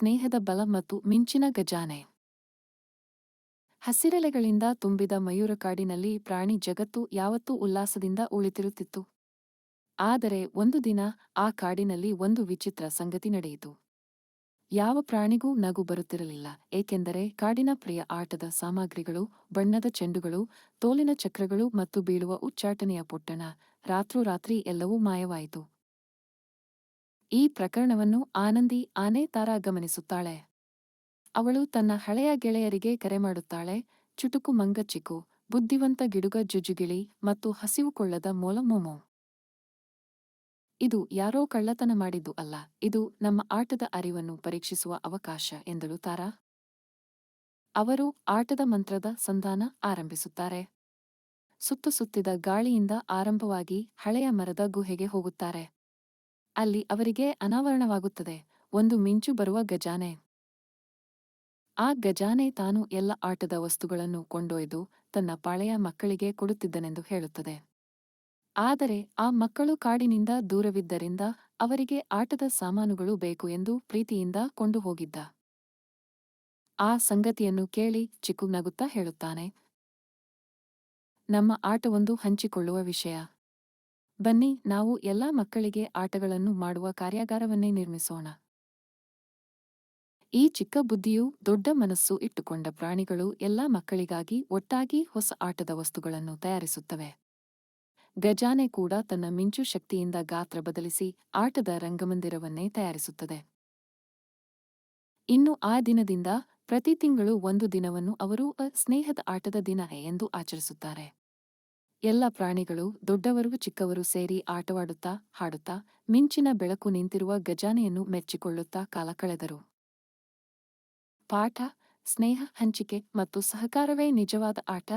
ಸ್ನೇಹದ ಬಲ ಮತ್ತು ಮಿಂಚಿನ ಗಜಾನೆ. ಹಸಿರೆಲೆಗಳಿಂದ ತುಂಬಿದ ಮಯೂರಕಾಡಿನಲ್ಲಿ ಪ್ರಾಣಿ ಜಗತ್ತು ಯಾವತ್ತೂ ಉಲ್ಲಾಸದಿಂದ ಉಳಿತಿರುತ್ತಿತ್ತು. ಆದರೆ ಒಂದು ದಿನ ಆ ಕಾಡಿನಲ್ಲಿ ಒಂದು ವಿಚಿತ್ರ ಸಂಗತಿ ನಡೆಯಿತು. ಯಾವ ಪ್ರಾಣಿಗೂ ನಗು ಬರುತ್ತಿರಲಿಲ್ಲ, ಏಕೆಂದರೆ ಕಾಡಿನ ಪ್ರಿಯ ಆಟದ ಸಾಮಗ್ರಿಗಳು, ಬಣ್ಣದ ಚೆಂಡುಗಳು, ತೋಲಿನ ಚಕ್ರಗಳು ಮತ್ತು ಬೀಳುವ ಉಚ್ಚಾಟನೆಯ ಪೊಟ್ಟಣ, ರಾತ್ರೋರಾತ್ರಿ ಎಲ್ಲವೂ ಮಾಯವಾಯಿತು. ಈ ಪ್ರಕರಣವನ್ನು ಆನಂದಿ ಆನೆ ತಾರಾ ಗಮನಿಸುತ್ತಾಳೆ. ಅವಳು ತನ್ನ ಹಳೆಯ ಗೆಳೆಯರಿಗೆ ಕರೆ ಮಾಡುತ್ತಾಳೆ. ಚುಟುಕು ಮಂಗ ಚಿಕು, ಬುದ್ಧಿವಂತ ಗಿಡುಗ ಜುಜುಗಿಳಿ ಮತ್ತು ಹಸಿವುಕೊಳ್ಳದ ಮೊಲ ಮೊಮೊ. ಇದು ಯಾರೋ ಕಳ್ಳತನ ಮಾಡಿದ್ದು ಅಲ್ಲ, ಇದು ನಮ್ಮ ಆಟದ ಅರಿವನ್ನು ಪರೀಕ್ಷಿಸುವ ಅವಕಾಶ ಎಂದಳು ತಾರಾ. ಅವರು ಆಟದ ಮಂತ್ರದ ಸಂಧಾನ ಆರಂಭಿಸುತ್ತಾರೆ. ಸುತ್ತಿದ ಗಾಳಿಯಿಂದ ಆರಂಭವಾಗಿ ಹಳೆಯ ಮರದ ಗುಹೆಗೆ ಹೋಗುತ್ತಾರೆ. ಅಲ್ಲಿ ಅವರಿಗೆ ಅನಾವರಣವಾಗುತ್ತದೆ ಒಂದು ಮಿಂಚು ಬರುವ ಗಜಾನೆ. ಆ ಗಜಾನೆ ತಾನು ಎಲ್ಲ ಆಟದ ವಸ್ತುಗಳನ್ನು ಕೊಂಡೊಯ್ದು ತನ್ನ ಪಾಳೆಯ ಮಕ್ಕಳಿಗೆ ಕೊಡುತ್ತಿದ್ದನೆಂದು ಹೇಳುತ್ತದೆ. ಆದರೆ ಆ ಮಕ್ಕಳು ಕಾಡಿನಿಂದ ದೂರವಿದ್ದರಿಂದ ಅವರಿಗೆ ಆಟದ ಸಾಮಾನುಗಳು ಬೇಕು ಎಂದು ಪ್ರೀತಿಯಿಂದ ಕೊಂಡು ಹೋಗಿದ್ದ. ಆ ಸಂಗತಿಯನ್ನು ಕೇಳಿ ಚಿಕ್ಕು ನಗುತ್ತಾ ಹೇಳುತ್ತಾನೆ, ನಮ್ಮ ಆಟವೊಂದು ಹಂಚಿಕೊಳ್ಳುವ ವಿಷಯ. ಬನ್ನಿ, ನಾವು ಎಲ್ಲಾ ಮಕ್ಕಳಿಗೆ ಆಟಗಳನ್ನು ಮಾಡುವ ಕಾರ್ಯಾಗಾರವನ್ನೇ ನಿರ್ಮಿಸೋಣ. ಈ ಚಿಕ್ಕ ಬುದ್ಧಿಯೂ ದೊಡ್ಡ ಮನಸ್ಸು ಇಟ್ಟುಕೊಂಡ ಪ್ರಾಣಿಗಳು ಎಲ್ಲಾ ಮಕ್ಕಳಿಗಾಗಿ ಒಟ್ಟಾಗಿ ಹೊಸ ಆಟದ ವಸ್ತುಗಳನ್ನು ತಯಾರಿಸುತ್ತವೆ. ಗಜಾನೆ ಕೂಡ ತನ್ನ ಮಿಂಚು ಶಕ್ತಿಯಿಂದ ಗಾತ್ರ ಬದಲಿಸಿ ಆಟದ ರಂಗಮಂದಿರವನ್ನೇ ತಯಾರಿಸುತ್ತದೆ. ಇನ್ನು ಆ ದಿನದಿಂದ ಪ್ರತಿ ತಿಂಗಳು ಒಂದು ದಿನವನ್ನು ಅವರು ಸ್ನೇಹದ ಆಟದ ದಿನ ಎಂದು ಆಚರಿಸುತ್ತಾರೆ. ಎಲ್ಲ ಪ್ರಾಣಿಗಳು, ದೊಡ್ಡವರು ಚಿಕ್ಕವರು ಸೇರಿ ಆಟವಾಡುತ್ತಾ, ಹಾಡುತ್ತಾ, ಮಿಂಚಿನ ಬೆಳಕು ನಿಂತಿರುವ ಗಜಾನೆಯನ್ನು ಮೆಚ್ಚಿಕೊಳ್ಳುತ್ತಾ ಕಾಲ ಕಳೆದರು. ಪಾಠ: ಸ್ನೇಹ, ಹಂಚಿಕೆ ಮತ್ತು ಸಹಕಾರವೇ ನಿಜವಾದ ಆಟ.